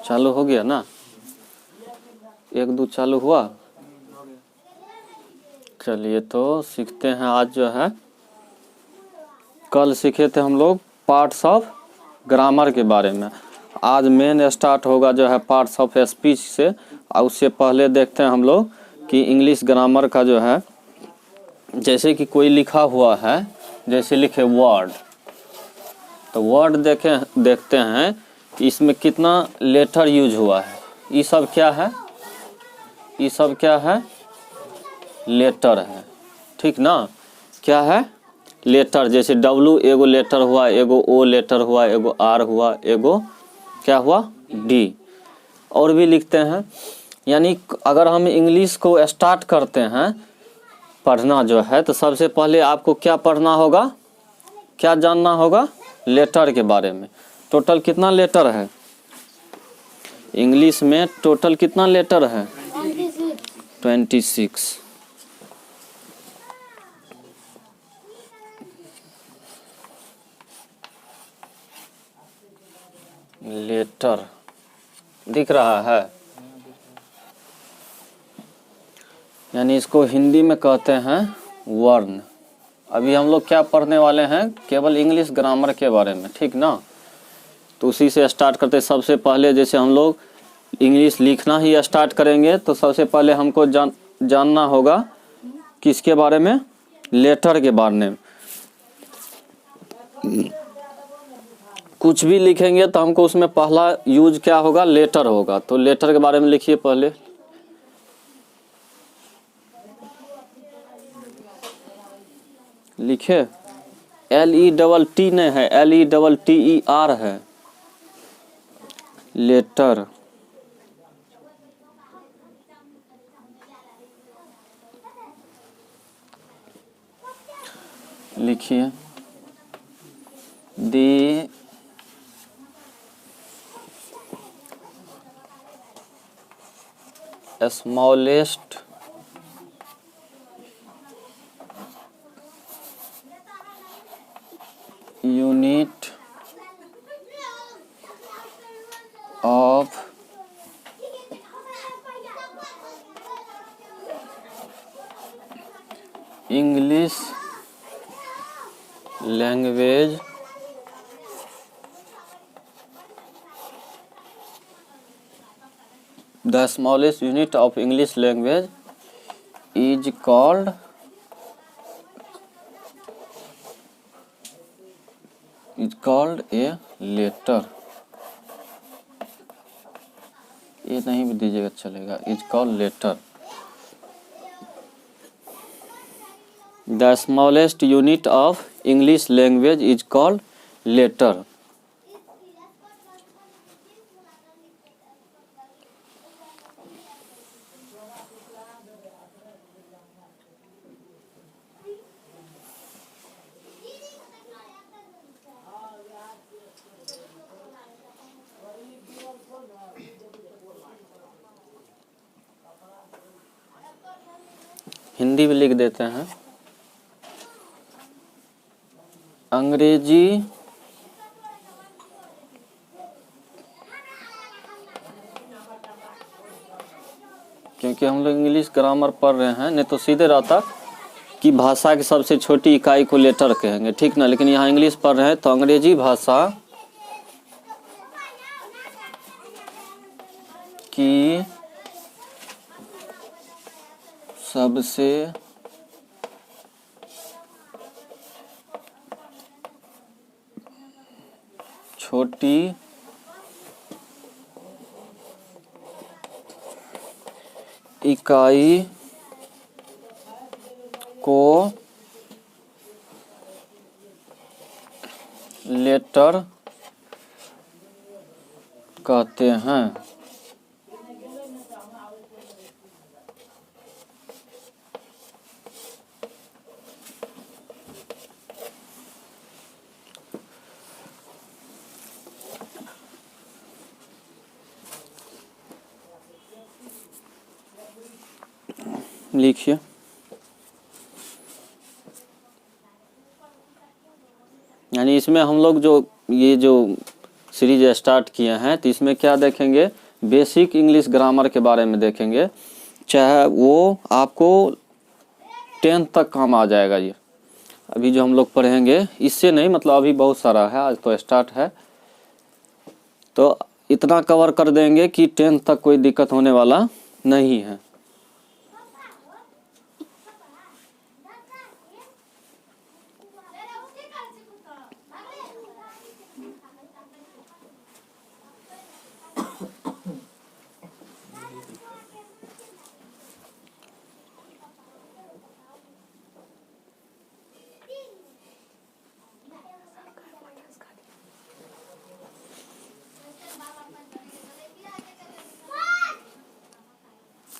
चालू हो गया ना? 1 2 चालू हुआ। चलिए तो सीखते हैं। आज जो है कल सीखे थे हम लोग पार्ट्स ऑफ ग्रामर के बारे में। आज मेन स्टार्ट होगा जो है पार्ट्स ऑफ स्पीच से। और उससे पहले देखते हैं हम लोग कि इंग्लिश ग्रामर का जो है, जैसे कि कोई लिखा हुआ है, जैसे लिखे वर्ड, तो वर्ड देखते हैं कि इसमें कितना लेटर यूज हुआ है। ये सब क्या है? ये सब क्या है? लेटर है, ठीक ना? क्या है? लेटर। जैसे W एगो लेटर हुआ, एगो O लेटर हुआ, एगो R हुआ, एगो क्या हुआ? D। और भी लिखते हैं। यानी अगर हम इंग्लिश को स्टार्ट करते हैं पढ़ना जो है, तो सबसे पहले आपको क्या पढ़ना होगा, क्या जानना होगा? लेटर के बारे में। टोटल कितना लेटर है इंग्लिश में? टोटल कितना लेटर है? 26। लेटर दिख रहा है? यानी इसको हिंदी में कहते हैं वर्ण। अभी हम लोग क्या पढ़ने वाले हैं? केवल इंग्लिश ग्रामर के बारे में, ठीक ना? तो उसी से स्टार्ट करते। सबसे पहले जैसे हम लोग इंग्लिश लिखना ही स्टार्ट करेंगे, तो सबसे पहले हमको जानना होगा किसके बारे में? लेटर के बारे में। कुछ भी लिखेंगे तो हमको उसमें पहला यूज क्या होगा? लेटर होगा। तो लेटर के बारे में लिखिए पहले। लिखे LETT नहीं है, LETTER है। लेटर। लिखिए the smallest unit of English language the smallest unit of English language is called a letter। ये नहीं भी दीजिएगा चलेगा। is called letter। The smallest unit of English language is called letter। Hindi भी लिख देते हैं। अंग्रेजी क्योंकि हम लोग इंग्लिश ग्रामर पढ़ रहे हैं, नहीं तो सीधे रहता कि भाषा की सबसे छोटी इकाई को लेटर कहेंगे, ठीक ना? लेकिन यहाँ इंग्लिश पढ़ रहे हैं तो अंग्रेजी भाषा की सबसे छोटी इकाई को लेटर कहते हैं। लिखिए यानी इसमें हम लोग जो ये जो सीरीज स्टार्ट किए हैं, तो इसमें क्या देखेंगे, बेसिक इंग्लिश ग्रामर के बारे में देखेंगे, चाहे वो आपको 10th तक काम आ जाएगा। ये अभी जो हम लोग पढ़ेंगे इससे नहीं, मतलब अभी बहुत सारा है, आज तो स्टार्ट है, तो इतना कवर कर देंगे कि 10th तक कोई दिक्कत होने वाला नहीं है।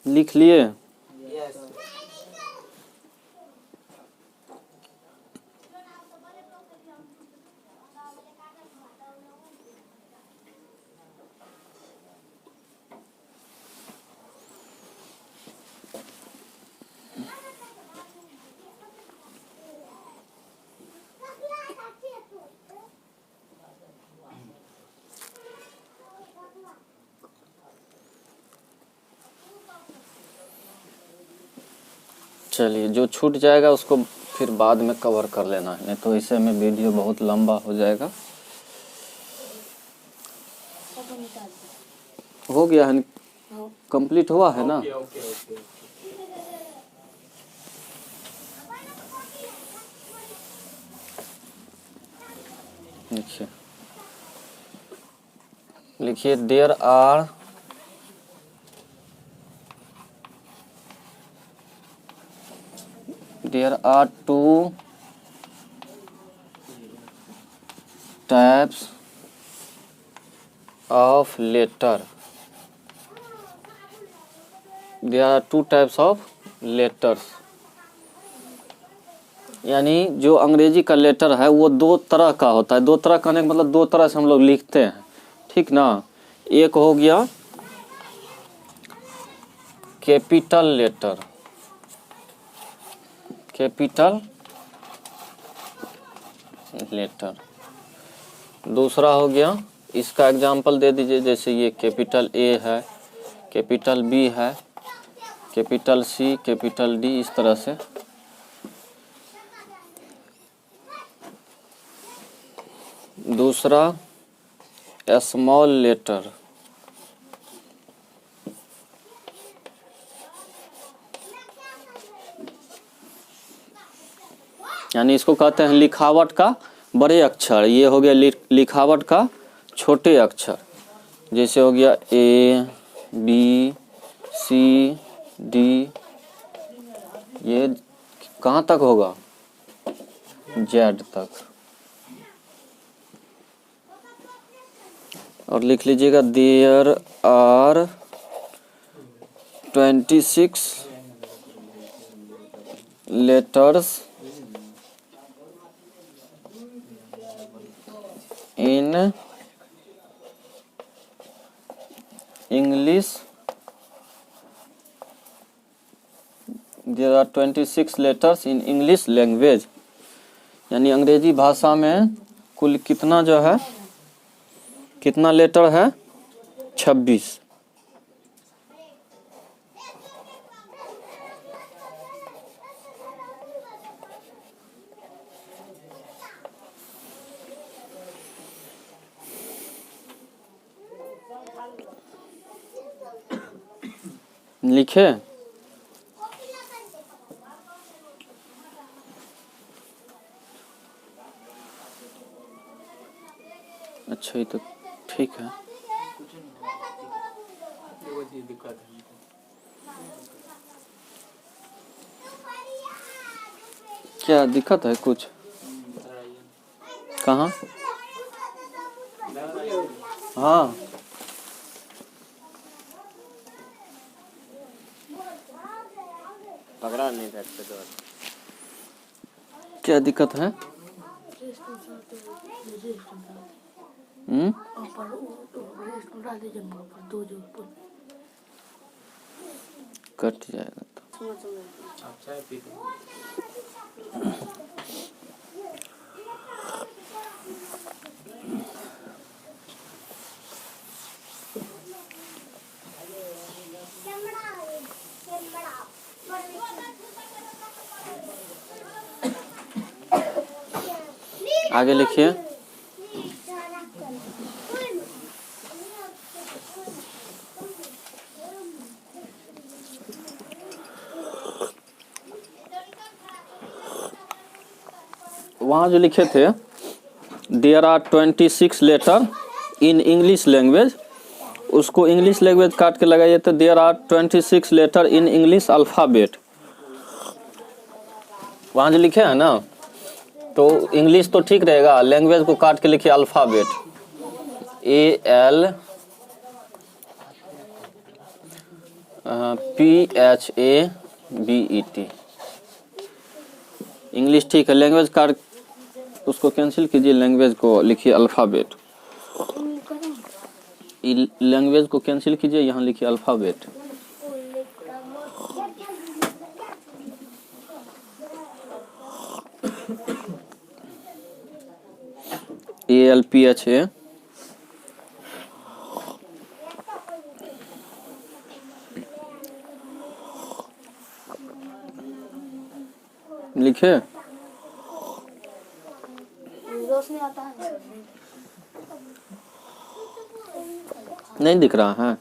लिख लिए? चलिए, जो छूट जाएगा उसको फिर बाद में कवर कर लेना है, नहीं तो इसे में वीडियो बहुत लंबा हो जाएगा। हो गया है, कंप्लीट हुआ है ना? देखिए, लिखिए there are two types of letter. There are two types of letters, यानी जो अंग्रेजी का लेटर है वो दो तरह का होता है। दो तरह कहने का मतलब दो तरह से हम लोग लिखते हैं, ठीक ना। एक हो गया कैपिटल लेटर, कैपिटल लेटर। दूसरा हो गया, इसका एग्जांपल दे दीजिए, जैसे ये कैपिटल ए है, कैपिटल बी है, कैपिटल सी, कैपिटल डी, इस तरह से। दूसरा स्मॉल लेटर, यानी इसको कहते हैं लिखावट का बड़े अक्षर। ये हो गया लिखावट का छोटे अक्षर, जैसे हो गया ए, बी, सी, डी, ये कहाँ तक होगा, जेड तक। और लिख लीजिएगा there are 26 letters in English. There are 26 letters in English language, यानी अंग्रेजी भाषा में कुल कितना जो है, कितना लेटर है, 26। लिखे? अच्छा, ये तो ठीक है। क्या दिक्कत है कुछ? कहाँ? हाँ, पकड़ा नहीं सकते तो। क्या दिक्कत है? कट जाएगा तो। आगे लिखिए। वहाँ जो लिखे थे there are 26 letter in English language, उसको इंग्लिश लैंग्वेज काट के लगाइए तो there are 26 letter in English alphabet. वहाँ जो लिखे हैं ना, तो इंग्लिश तो ठीक रहेगा, लैंग्वेज को काट के लिखिए अल्फ़ाबेट, ALPHABET। इंग्लिश ठीक है, लैंग्वेज काट उसको कैंसिल कीजिए, लैंग्वेज को लिखिए अल्फ़ाबेट। लैंग्वेज को कैंसिल कीजिए, यहाँ लिखिए अल्फ़ाबेट। ALPHA लिखे। नहीं दिख रहा है।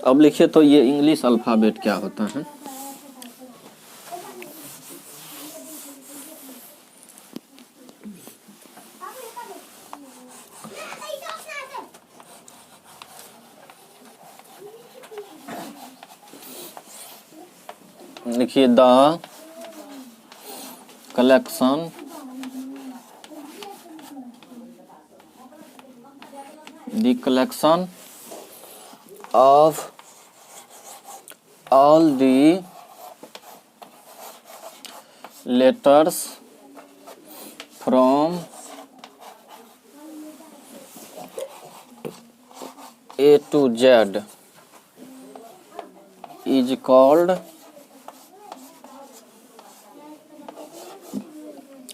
अब लिखिए तो ये इंग्लिश अल्फ़ाबेट क्या होता है। लिखिए the collection of all the letters from A to Z is called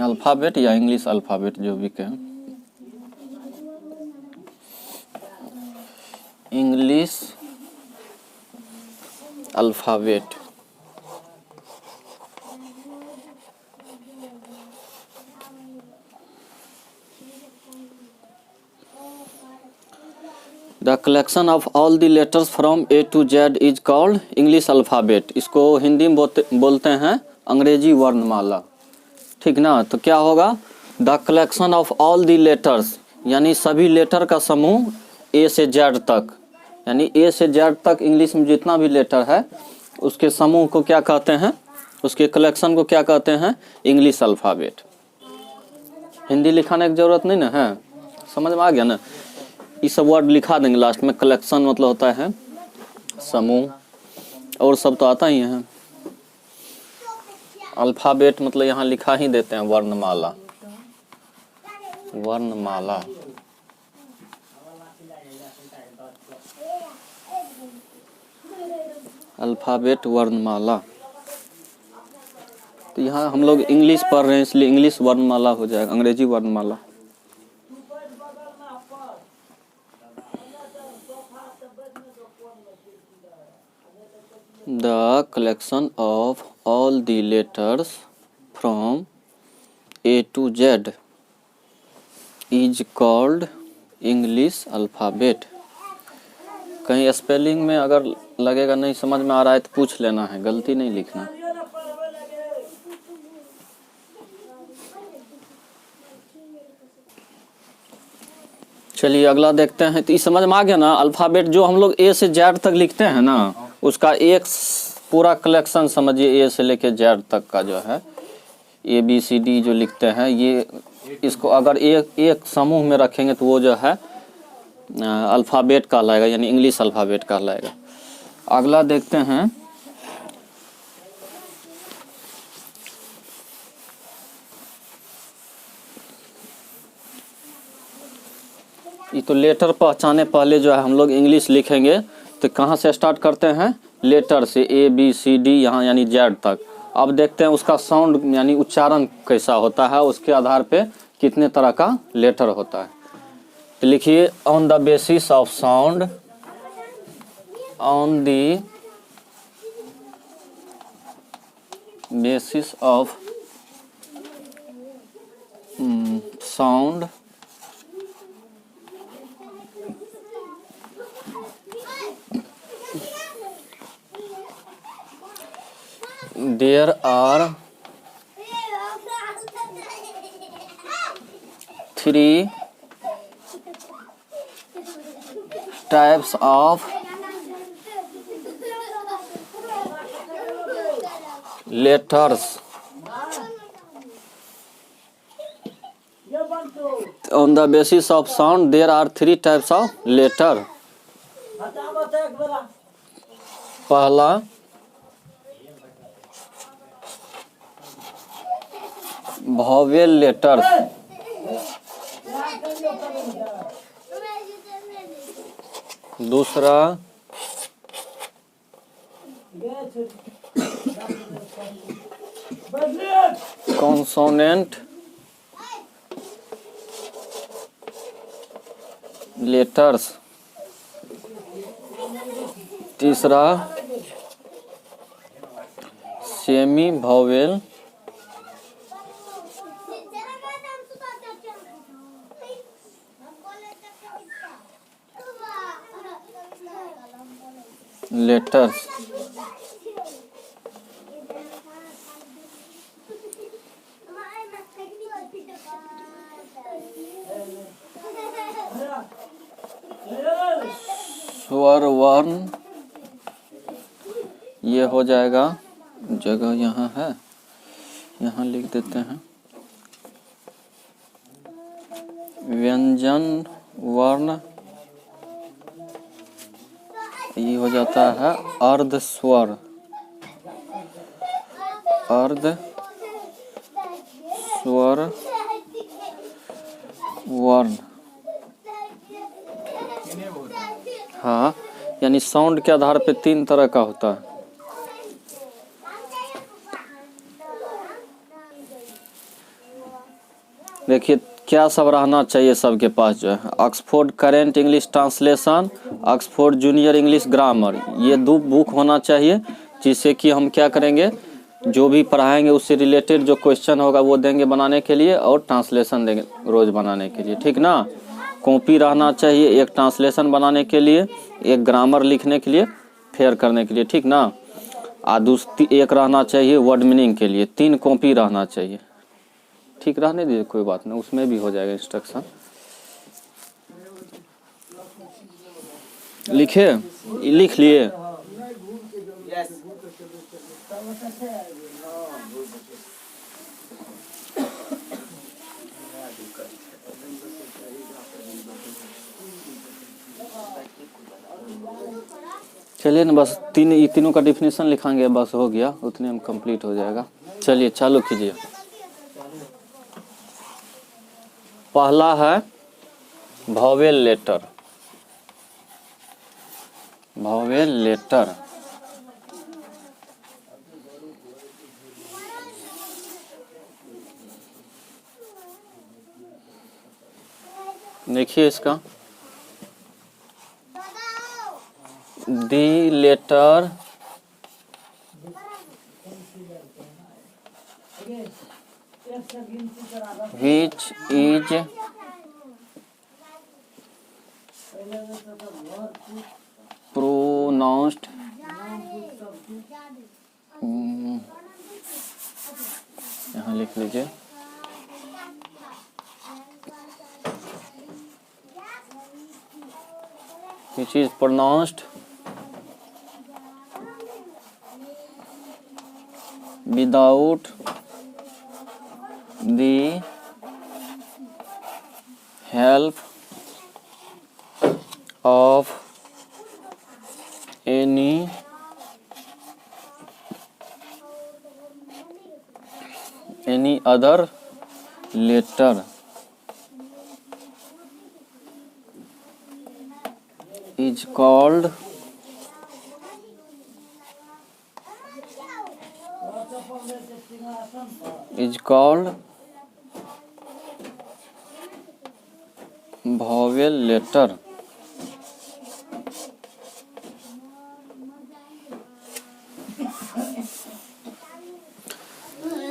alphabet या इंग्लिश अल्फ़ाबेट, जो भी कहें, English alphabet. The collection of all the letters from A to Z is called English alphabet. इसको हिंदी में बोलते हैं अंग्रेजी वर्णमाला, ठीक ना। तो क्या होगा, the collection of all the letters, यानी सभी लेटर का समूह A से Z तक, यानी A से Z तक इंग्लिश में जितना भी लेटर है उसके समूह को क्या कहते हैं, उसके कलेक्शन को क्या कहते हैं, इंग्लिश अल्फ़ाबेट। हिंदी लिखाने की ज़रूरत नहीं ना है, समझ में आ गया ना। ये सब वर्ड लिखा देंगे लास्ट में। कलेक्शन मतलब होता है समूह, और सब तो आता ही है। अल्फ़ाबेट मतलब यहाँ लिखा ही देते हैं वर्णमाला, वर्णमाला। अल्फ़ाबेट वर्णमाला। तो यहाँ हम लोग इंग्लिश पढ़ रहे हैं इसलिए इंग्लिश वर्णमाला हो जाएगा, अंग्रेजी वर्णमाला। The collection of all the letters from A to Z is called English alphabet। कहीं स्पेलिंग में अगर लगेगा नहीं समझ में आ रहा है तो पूछ लेना है, गलती नहीं लिखना। चलिए अगला देखते हैं। तो ये समझ में आ गया ना, अल्फ़ाबेट जो हम लोग A से Z तक लिखते हैं ना, उसका एक पूरा कलेक्शन समझिए, A से लेके Z तक का जो है ABCD जो लिखते हैं, ये इसको अगर एक समूह में रखेंगे तो वो जो है अल्फ़ाबेट कहलाएगा, यानी इंग्लिश अल्फ़ाबेट कहलाएगा। अगला देखते हैं। ये तो लेटर पहचाने पहले जो है हम लोग इंग्लिश लिखेंगे तो कहाँ से स्टार्ट करते हैं, लेटर से ABCD यहाँ यानी Z तक। अब देखते हैं उसका साउंड यानी उच्चारण कैसा होता है, उसके आधार पे कितने तरह का लेटर होता है। तो लिखिए on the basis of sound, on the basis of sound there are three types of letters. On the basis of sound, there are three types of letter. पहला vowel letters, दूसरा consonant letters, तीसरा semi vowel, letters. स्वर वर्ण ये हो जाएगा, जगह यहाँ है, यहाँ लिख देते हैं। व्यंजन वर्ण ये हो जाता है अर्ध स्वर, अर्ध स्वर वर्ण। हाँ, यानी साउंड के आधार पे तीन तरह का होता है। देखिए क्या सब रहना चाहिए सबके पास जो है, Oxford current English translation, Oxford junior English grammar, ये 2 बुक होना चाहिए, जिससे कि हम क्या करेंगे, जो भी पढ़ाएंगे उससे रिलेटेड जो क्वेश्चन होगा वो देंगे बनाने के लिए, और ट्रांसलेशन देंगे रोज बनाने के लिए, ठीक ना। कॉपी रहना चाहिए, एक ट्रांसलेशन बनाने के लिए, एक ग्रामर लिखने के लिए, फेयर करने के लिए, ठीक ना। एक रहना चाहिए वर्ड मीनिंग के लिए, 3 कॉपी रहना चाहिए, ठीक। रहने दीजिए, कोई बात नहीं, उसमें भी हो जाएगा इंस्ट्रक्शन। लिखे, लिख लिए। चलिए ना, बस तीनों का डिफिनेशन लिखाएंगे, बस हो गया, उतने में कंप्लीट हो जाएगा। चलिए चालू कीजिए। पहला है वॉवेल लेटर, वॉवेल लेटर। देखिए इसका, the letter which is pronounced यहाँ लिख लीजिए, which is pronounced without the help of any other letter is called vowel letter।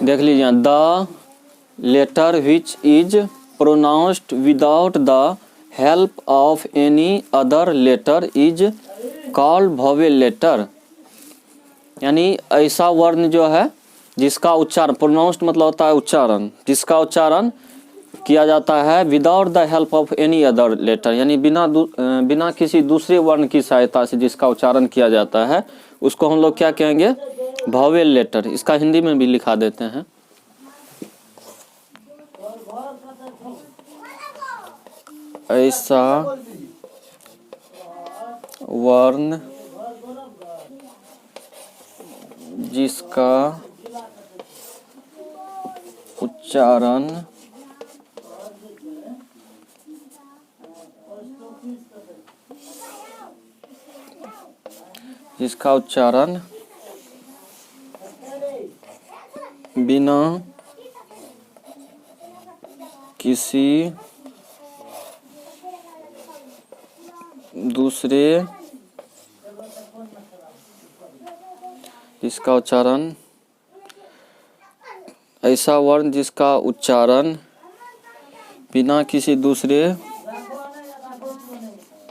देख लीजिए, the letter which is pronounced without the help of any other letter is called vowel letter. यानी ऐसा वर्ण जो है जिसका उच्चारण, प्रोनाउंस्ड मतलब होता है उच्चारण, जिसका उच्चारण किया जाता है without the help of any other letter, यानी बिना किसी दूसरे वर्ण की सहायता से जिसका उच्चारण किया जाता है उसको हम लोग क्या कहेंगे, वोवेल लेटर। इसका हिंदी में भी लिखा देते हैं। ऐसा वर्ण जिसका उच्चारण बिना किसी दूसरे जिसका उच्चारण, ऐसा वर्ण जिसका उच्चारण बिना किसी दूसरे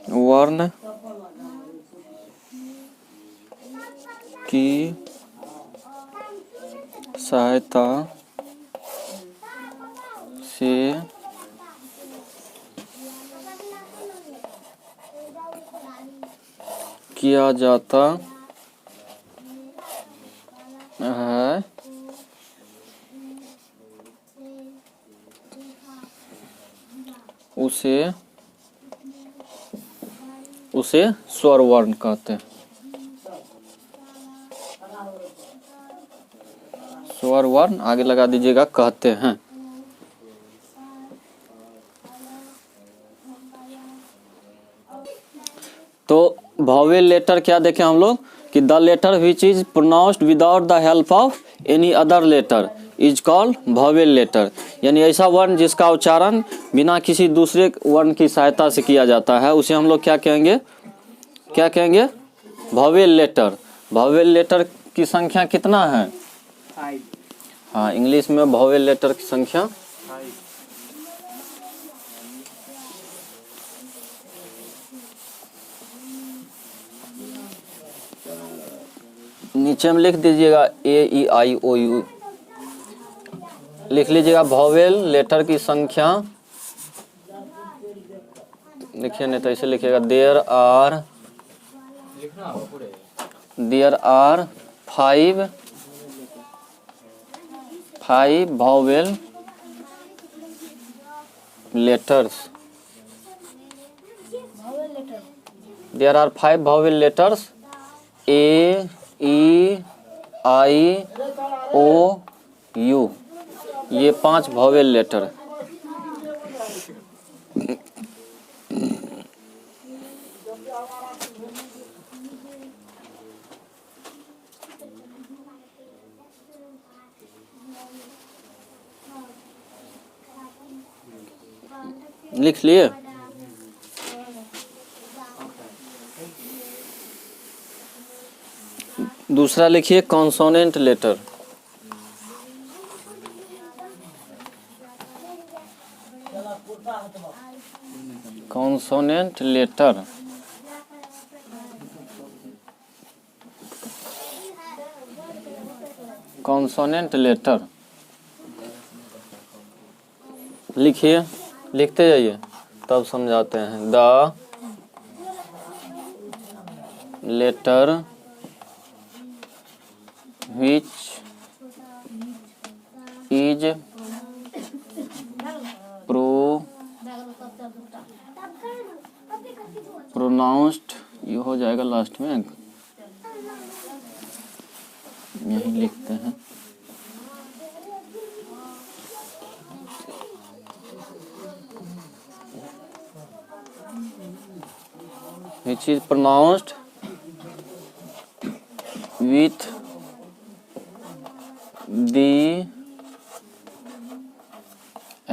वर्ण की सहायता से किया जाता है उसे स्वर वर्ण कहते हैं। स्वर वर्ण आगे लगा दीजिएगा, कहते हैं। तो वोवेल लेटर क्या देखें हम लोग कि the letter which is pronounced without the help of any other letter is called vowel letter. यानी ऐसा वर्ण जिसका उच्चारण बिना किसी दूसरे वर्ण की सहायता से किया जाता है उसे हम लोग क्या कहेंगे, वोवेल लेटर। वोवेल लेटर की संख्या कितना है? 5। हाँ, इंग्लिश में वोवेल लेटर की संख्या 5। नीचे में लिख दीजिएगा AEIOU, लिख लीजिएगा वोवेल लेटर की संख्या। लिखिए, नहीं तो ऐसे लिखिएगा, there are 5 vowel letters. There are 5 vowel letters AEIOU। ये 5 वोवेल लेटर। लिख लिए? दूसरा लिखिए कॉन्सोनेंट लेटर। कॉन्सोनेंट लेटर लिखिए, लिखते जाइए तब समझाते हैं। The letter which is pronounced, ये हो जाएगा लास्ट में, यही लिखते हैं। which is pronounced with the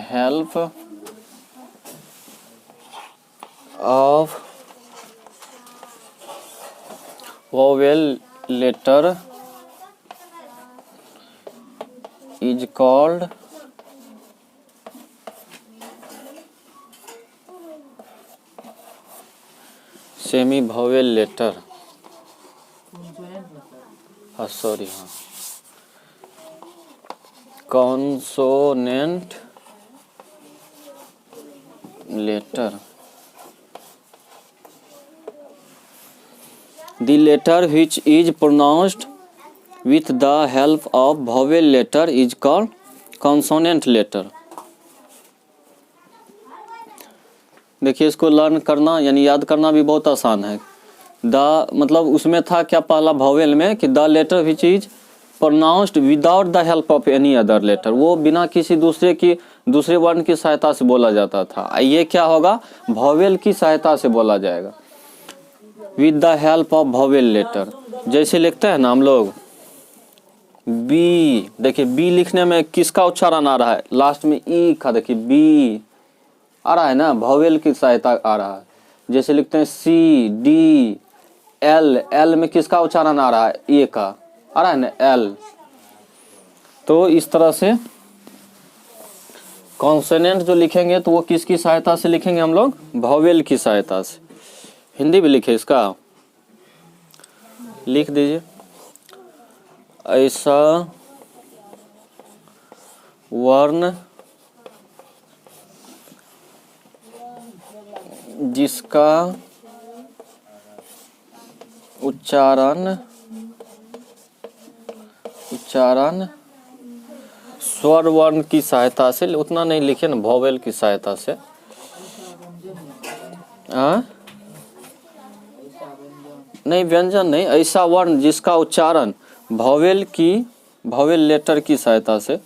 help of vowel letter is called semi vowel letter. हाँ सॉरी, हाँ consonant letter. The letter which is pronounced with the help of vowel letter is called consonant letter। देखिए इसको learn करना यानी याद करना भी बहुत आसान है। द मतलब उसमें था क्या पहला वॉवेल में कि the letter which is pronounced without the help of any other letter, वो बिना किसी दूसरे वर्ण की सहायता से बोला जाता था। ये क्या होगा, वॉवेल की सहायता से बोला जाएगा, with the help of vowel letter. जैसे लिखते हैं ना हम लोग बी, देखिए बी लिखने में किसका उच्चारण आ रहा है, लास्ट में ई का, देखिए बी आ रहा है ना, वॉवेल की सहायता आ रहा है। जैसे लिखते हैं सी डी एल, एल में किसका उच्चारण आ रहा है, ए का आ रहा है ना, एल। तो इस तरह से कॉन्सोनेंट जो लिखेंगे तो वो किसकी सहायता से लिखेंगे हम लोग, वॉवेल की सहायता से। हिंदी भी लिखे इसका, लिख दीजिए, ऐसा वर्ण जिसका उच्चारण स्वर वर्ण की सहायता से, उतना नहीं लिखे ना, वॉवेल की सहायता से। नहीं व्यंजन नहीं, ऐसा वर्ण जिसका उच्चारण वॉवेल लेटर की सहायता से,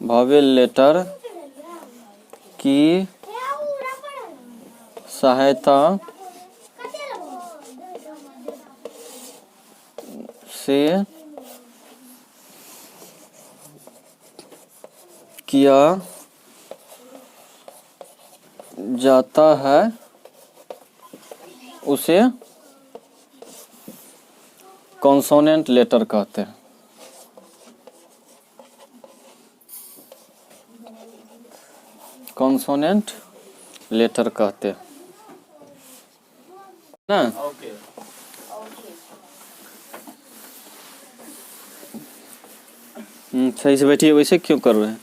वॉवेल लेटर की सहायता से किया जाता है उसे कॉन्सोनेंट लेटर कहते हैं। कॉन्सोनेंट लेटर कहते हैं ना। सही से बैठिए, वैसे क्यों कर रहे हैं।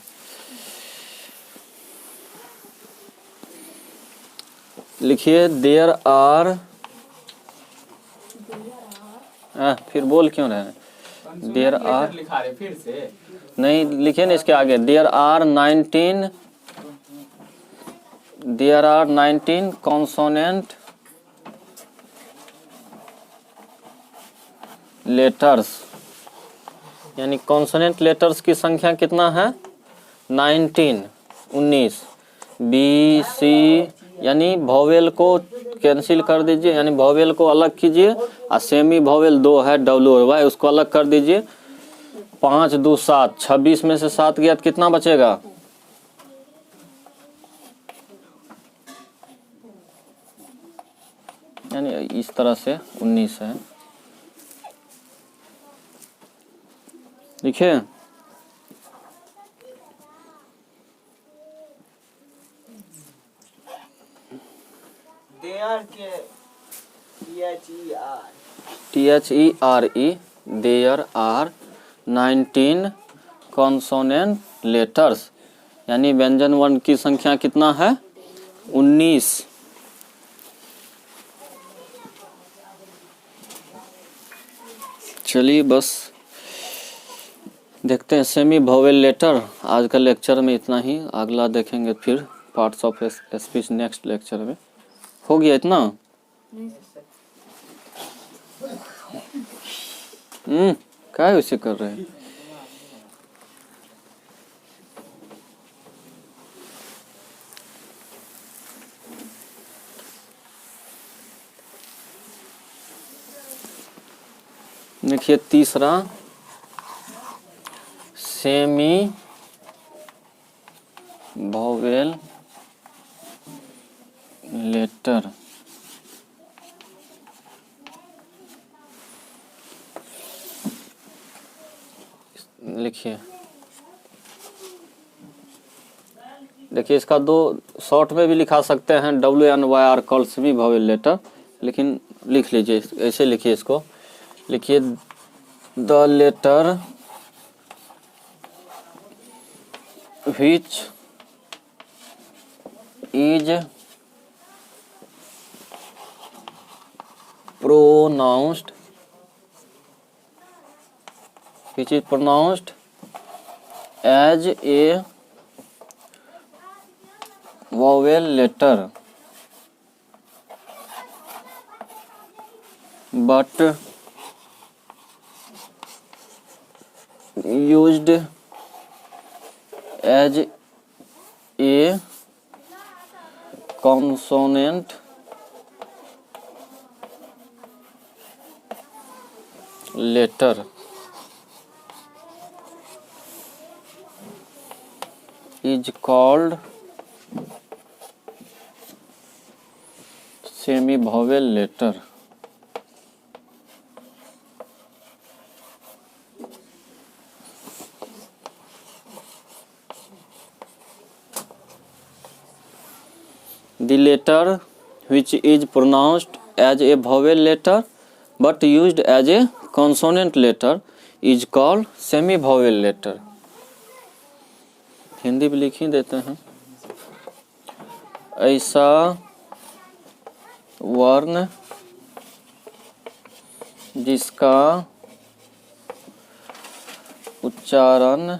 लिखिए देयर आर, फिर बोल क्यों रहे हैं, देयर आर लिखा रहे फिर से नहीं लिखिए ना, इसके आगे देयर आर 19 कॉन्सोनेंट लेटर्स, यानी कॉन्सोनेंट लेटर्स की संख्या कितना है, 19। बी सी, यानी वॉवेल को कैंसिल कर दीजिए, यानी वॉवेल को अलग कीजिए, और सेमी वॉवेल 2 है डब्ल्यू और वाई, उसको अलग कर दीजिए। 5 2 7, 26 में से 7 गया तो कितना बचेगा, यानी इस तरह से 19 है। देखिए THERE, there are 19 consonant letters, यानी व्यंजन वर्ण की संख्या कितना है, 19। चलिए बस देखते हैं सेमी वोवेल लेटर। आज का लेक्चर में इतना ही, अगला देखेंगे फिर parts of speech next lecture में। हो गया इतना, क्या है उसे कर रहे हैं। देखिए तीसरा सेमी वोवेल लेटर, लिखिए देखिए इसका दो शॉर्ट में भी लिखा सकते हैं WNYR call semi vowel letter, लेकिन लिख लीजिए ऐसे लिखिए इसको, लिखिए the letter which is pronounced as a vowel letter but used as a consonant letter is called semi vowel letter. The letter which is pronounced as a vowel letter but used as a consonant letter is called semi vowel letter. Hindi भी लिख ही देते हैं। ऐसा वर्ण जिसका उच्चारण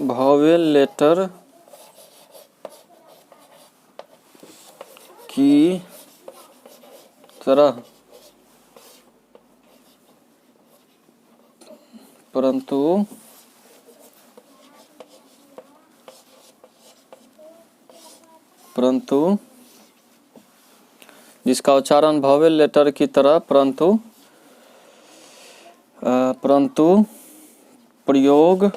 vowel letter की तरह परंतु जिसका उच्चारण वॉवेल लेटर की तरह परंतु प्रयोग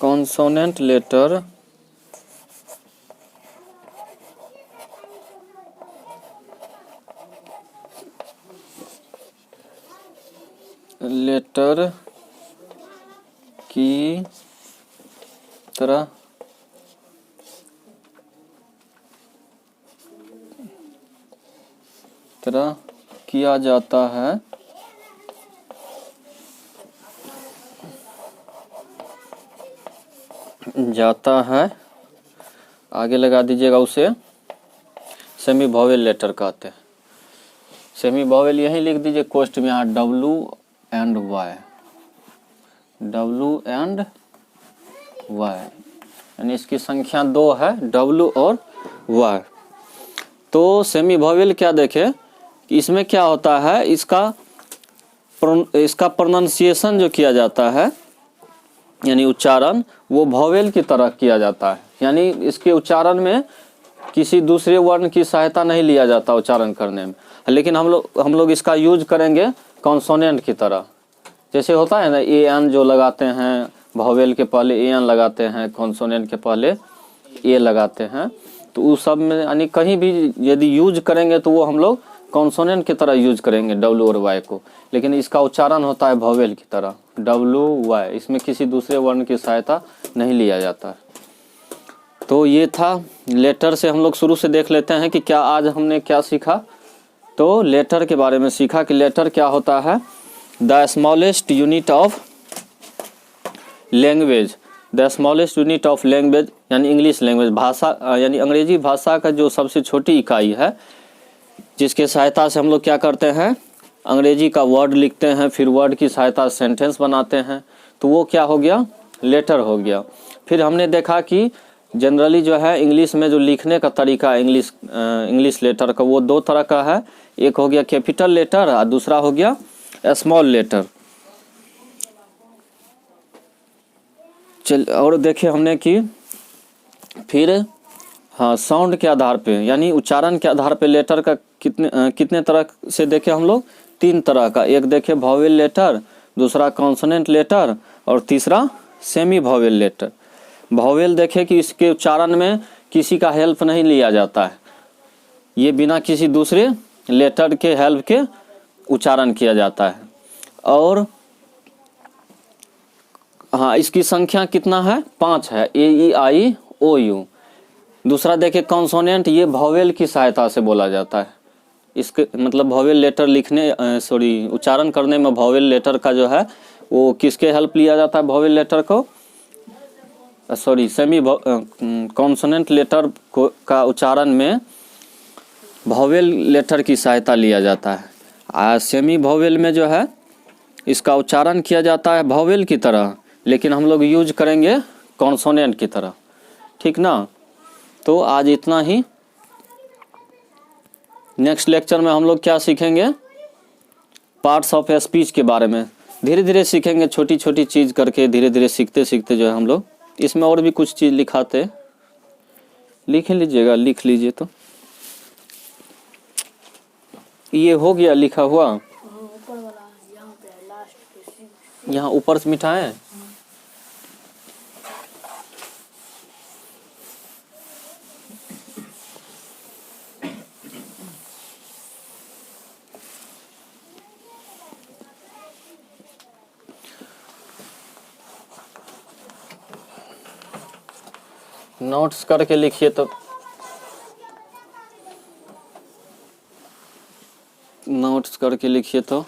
कॉन्सोनेंट लेटर की तरह किया जाता है आगे लगा दीजिएगा, उसे सेमी वॉवेल लेटर कहते हैं। सेमी वॉवेल यही लिख दीजिए कोष्ठ में, यहाँ W and Y, यानी इसकी संख्या 2 है, W और Y। तो सेमी वॉवेल क्या देखे कि इसमें क्या होता है, इसका प्रोनाउंसिएशन जो किया जाता है यानी उच्चारण वो वॉवेल की तरह किया जाता है, यानी इसके उच्चारण में किसी दूसरे वर्ण की सहायता नहीं लिया जाता उच्चारण करने में, लेकिन हम लोग इसका यूज करेंगे कॉन्सोनेंट की तरह। जैसे होता है ना AN जो लगाते हैं, वॉवेल के पहले AN लगाते हैं, कॉन्सोनेंट के पहले A लगाते हैं, तो उस सब में यानी कहीं भी यदि यूज करेंगे तो वो हम लोग कॉन्सोनेंट की तरह यूज करेंगे W और Y को, लेकिन इसका उच्चारण होता है वॉवेल की तरह WY, इसमें किसी दूसरे वर्ण की सहायता नहीं लिया जाता है। तो ये था लेटर से हम लोग शुरू से देख लेते हैं कि क्या आज हमने क्या सीखा। तो लेटर के बारे में सीखा कि लेटर क्या होता है, the smallest unit of language, the smallest unit of language यानी इंग्लिश लैंग्वेज, भाषा यानी अंग्रेजी भाषा का जो सबसे छोटी इकाई है, जिसके सहायता से हम लोग क्या करते हैं, अंग्रेजी का वर्ड लिखते हैं, फिर वर्ड की सहायता से सेंटेंस बनाते हैं, तो वो क्या हो गया, लेटर हो गया। फिर हमने देखा कि जनरली जो है इंग्लिश में जो लिखने का तरीका इंग्लिश लेटर का वो 2 तरह का है, एक हो गया कैपिटल लेटर और दूसरा हो गया स्मॉल लेटर। और देखे हमने कि फिर साउंड के आधार पे यानी उच्चारण के आधार पे लेटर का कितने तरह से देखे हम लोग, 3 तरह का। एक देखे वॉवेल लेटर, दूसरा कॉन्सोनेंट लेटर और तीसरा सेमी वॉवेल लेटर। वॉवेल देखे कि इसके उच्चारण में किसी का हेल्प नहीं लिया जाता है, ये बिना किसी दूसरे लेटर के हेल्प के उच्चारण किया जाता है। और हाँ, इसकी संख्या कितना है? 5 है, ए ई आई ओ यू। दूसरा देखिए कॉन्सोनेंट, ये वॉवेल की सहायता से बोला जाता है। इसके मतलब वॉवेल लेटर लिखने उच्चारण करने में वॉवेल लेटर का जो है वो किसके हेल्प लिया जाता है? वॉवेल लेटर को सेमी कॉन्सोनेंट लेटर को का उच्चारण में वॉवेल लेटर की सहायता लिया जाता है। सेमी वॉवेल में जो है इसका उच्चारण किया जाता है वॉवेल की तरह, लेकिन हम लोग यूज करेंगे कॉन्सोनेंट की तरह, ठीक ना। तो आज इतना ही। नेक्स्ट लेक्चर में हम लोग क्या सीखेंगे? पार्ट्स ऑफ स्पीच के बारे में धीरे धीरे सीखेंगे, छोटी छोटी चीज़ करके धीरे धीरे सीखते सीखते जो है हम लोग। इसमें और भी कुछ चीज़ लिखाते, लिख लीजिएगा, लिख लीजिए। तो ये हो गया लिखा हुआ, यहाँ ऊपर से मिठाएं। नोट्स करके लिखिए, तो नोट्स करके लिखिए। तो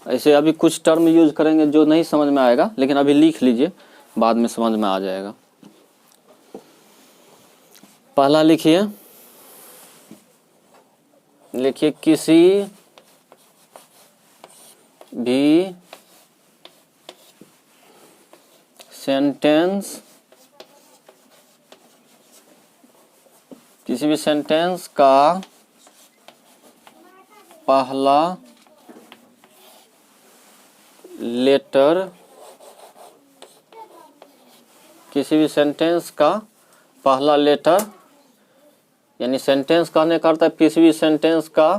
ऐसे अभी कुछ टर्म यूज करेंगे जो नहीं समझ में आएगा, लेकिन अभी लिख लीजिए, बाद में समझ में आ जाएगा। पहला लिखिए, लिखिए किसी भी सेंटेंस, किसी भी सेंटेंस का पहला लेटर, किसी भी सेंटेंस का पहला लेटर, यानी सेंटेंस कहने का अर्थ है किसी भी सेंटेंस का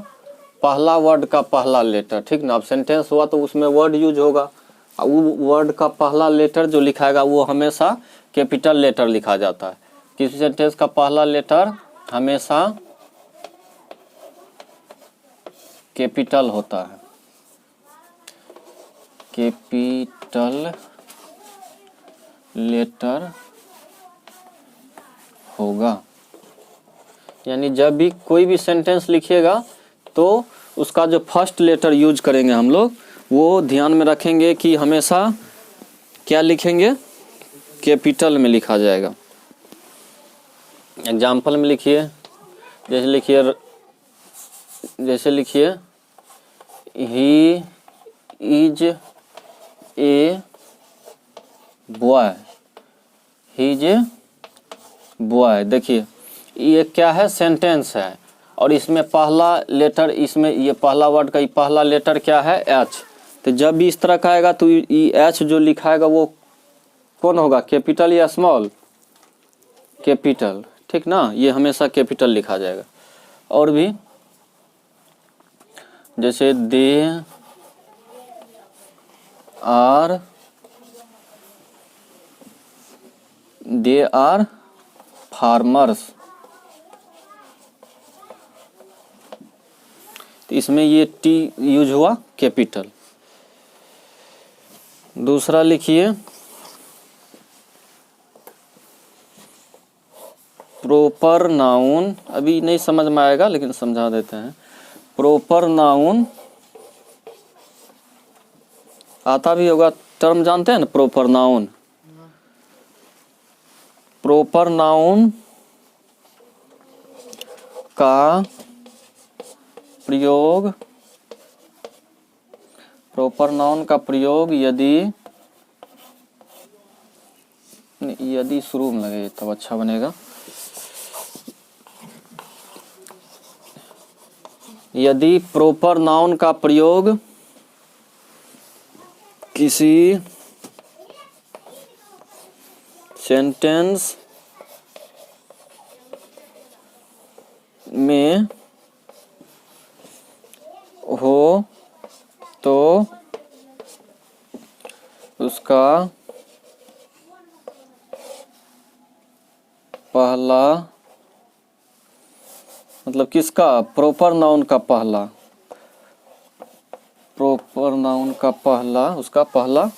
पहला वर्ड का पहला लेटर, ठीक ना। अब सेंटेंस हुआ तो उसमें वर्ड यूज होगा, वो वर्ड का पहला लेटर जो लिखाएगा वो हमेशा कैपिटल लेटर लिखा जाता है। किसी सेंटेंस का पहला लेटर हमेशा कैपिटल होता है, कैपिटल लेटर होगा। यानी जब भी कोई भी सेंटेंस लिखिएगा तो उसका जो फर्स्ट लेटर यूज करेंगे हम लोग, वो ध्यान में रखेंगे कि हमेशा क्या लिखेंगे? कैपिटल में लिखा जाएगा। एग्जाम्पल में लिखिए, जैसे लिखिए he is a boy, he is a boy. देखिए ये क्या है? सेंटेंस है, और इसमें पहला लेटर, इसमें ये पहला वर्ड का पहला लेटर क्या है? एच। तो जब भी इस तरह का आएगा तो ये एच जो लिखाएगा वो कौन होगा? कैपिटल या स्मॉल? कैपिटल, ठीक ना। ये हमेशा कैपिटल लिखा जाएगा। और भी जैसे दे आर फार्मर्स, तो इसमें ये टी यूज हुआ कैपिटल। दूसरा लिखिए प्रॉपर नाउन, अभी नहीं समझ में आएगा लेकिन समझा देते हैं। प्रॉपर नाउन आता भी होगा, टर्म जानते हैं ना प्रॉपर नाउन। प्रॉपर नाउन का प्रयोग, प्रॉपर नाउन का प्रयोग यदि शुरू में लगे तब अच्छा बनेगा। यदि प्रॉपर नाउन का प्रयोग किसी सेंटेंस में हो तो उसका पहला मतलब किसका, प्रॉपर नाउन का पहला, प्रॉपर नाउन का पहला, उसका पहला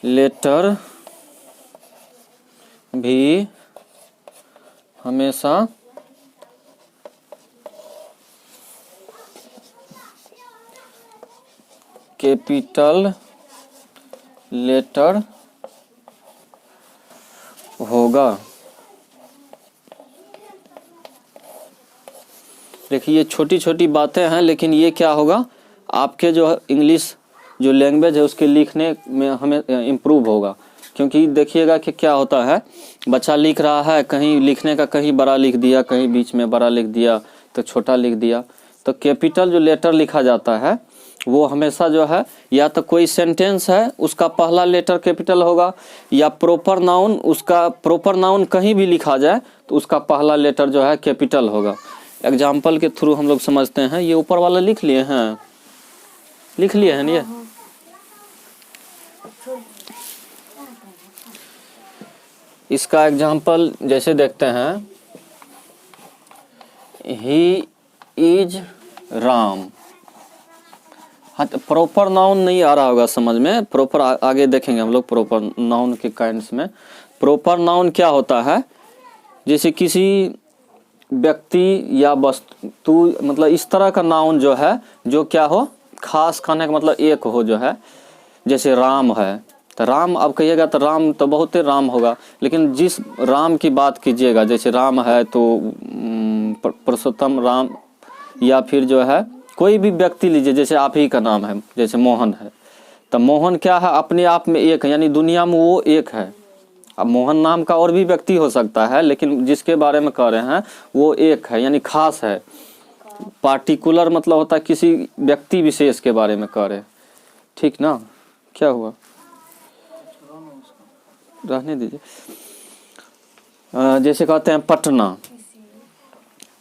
लेटर भी हमेशा कैपिटल लेटर होगा। देखिए ये छोटी छोटी बातें हैं, लेकिन ये क्या होगा, आपके जो इंग्लिश जो लैंग्वेज है उसके लिखने में हमें इम्प्रूव होगा। क्योंकि देखिएगा कि क्या होता है, बच्चा लिख रहा है, कहीं लिखने का कहीं बड़ा लिख दिया, कहीं बीच में बड़ा लिख दिया, तो छोटा लिख दिया। तो कैपिटल जो लेटर लिखा जाता है वो हमेशा जो है, या तो कोई सेंटेंस है उसका पहला लेटर कैपिटल होगा, या प्रॉपर नाउन, उसका प्रॉपर नाउन कहीं भी लिखा जाए तो उसका पहला लेटर जो है कैपिटल होगा। एग्जाम्पल के थ्रू हम लोग समझते हैं। ये ऊपर वाला लिख लिए हैं, लिख लिए हैं ये। इसका एग्जाम्पल जैसे देखते हैं, ही इज राम। हाँ, प्रॉपर नाउन नहीं आ रहा होगा समझ में, प्रॉपर आगे देखेंगे हम लोग प्रॉपर नाउन के काइंड्स में। प्रॉपर नाउन क्या होता है, जैसे किसी व्यक्ति या वस्तु, मतलब इस तरह का नाउन जो है, जो क्या हो, खास खाने का मतलब एक हो जो है। जैसे राम है, तो राम अब कहिएगा तो राम तो बहुत ही राम होगा, लेकिन जिस राम की बात कीजिएगा, जैसे राम है तो पुरुषोत्तम राम, या फिर जो है कोई भी व्यक्ति लीजिए, जैसे आप ही का नाम है, जैसे मोहन है, तो मोहन क्या है, अपने आप में एक है, यानी दुनिया में वो एक है। अब मोहन नाम का और भी व्यक्ति हो सकता है, लेकिन जिसके बारे में कह रहे हैं वो एक है, यानी खास है। पार्टिकुलर मतलब होता है किसी व्यक्ति विशेष के बारे में कह रहे, ठीक ना। क्या हुआ, रहने दीजिए। जैसे कहते हैं पटना,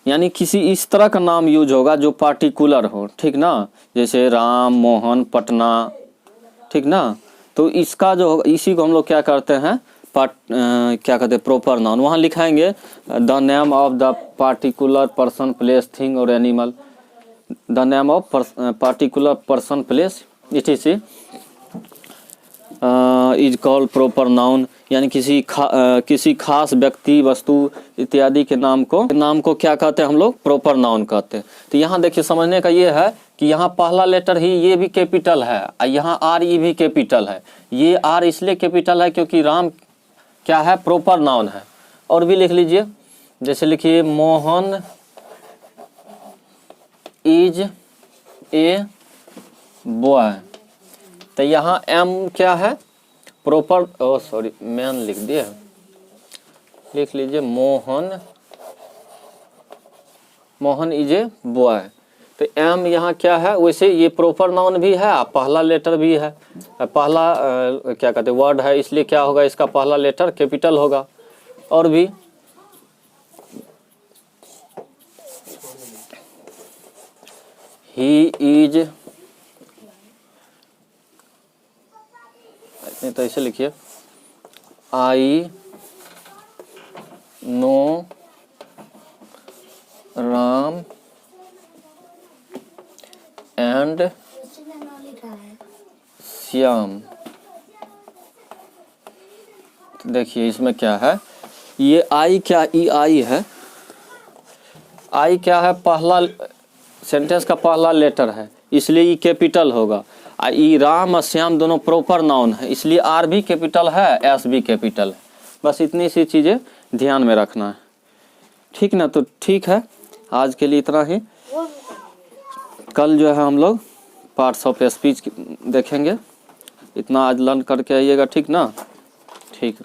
यानी किसी इस तरह का नाम यूज होगा जो पार्टिकुलर हो, ठीक ना। जैसे राम, मोहन, पटना, ठीक ना। तो इसका जो होगा, इसी को हम लोग क्या करते हैं, क्या कहते हैं, प्रॉपर नाउन। वहाँ लिखाएंगे the name of the particular person, place, thing और animal. The name of particular person, place it is called proper noun, यानी किसी खास व्यक्ति, वस्तु इत्यादि के नाम को क्या कहते हैं हम लोग, प्रॉपर नाउन कहते हैं। तो यहाँ देखिए समझने का ये है कि यहाँ पहला लेटर ही ये भी कैपिटल है, और यहाँ आर ई भी कैपिटल है। ये आर इसलिए कैपिटल है क्योंकि राम क्या है, प्रॉपर नाउन है। और भी लिख लीजिए, जैसे लिखिए मोहन इज ए बॉय, तो यहाँ एम क्या है, प्रॉपर, सॉरी मैन लिख दिए, लिख लीजिए मोहन इज ए बॉय। तो एम यहाँ क्या है, वैसे ये प्रॉपर नाउन भी है, पहला लेटर भी है, पहला क्या कहते हैं वर्ड है, इसलिए क्या होगा, इसका पहला लेटर कैपिटल होगा। और भी ही इज, नहीं तो ऐसे लिखिए, I know Ram and Shyam. तो देखिए इसमें क्या है, ये आई क्या, ई आई है, आई क्या है, पहला सेंटेंस का पहला लेटर है, इसलिए ये कैपिटल होगा। ई राम और श्याम दोनों प्रॉपर नाउन है, इसलिए आर भी कैपिटल है, एस भी कैपिटल है। बस इतनी सी चीज़ें ध्यान में रखना है, ठीक ना। तो ठीक है, आज के लिए इतना ही। कल जो है हम लोग पार्ट्स ऑफ स्पीच देखेंगे। इतना आज लर्न करके आइएगा, ठीक ना, ठीक।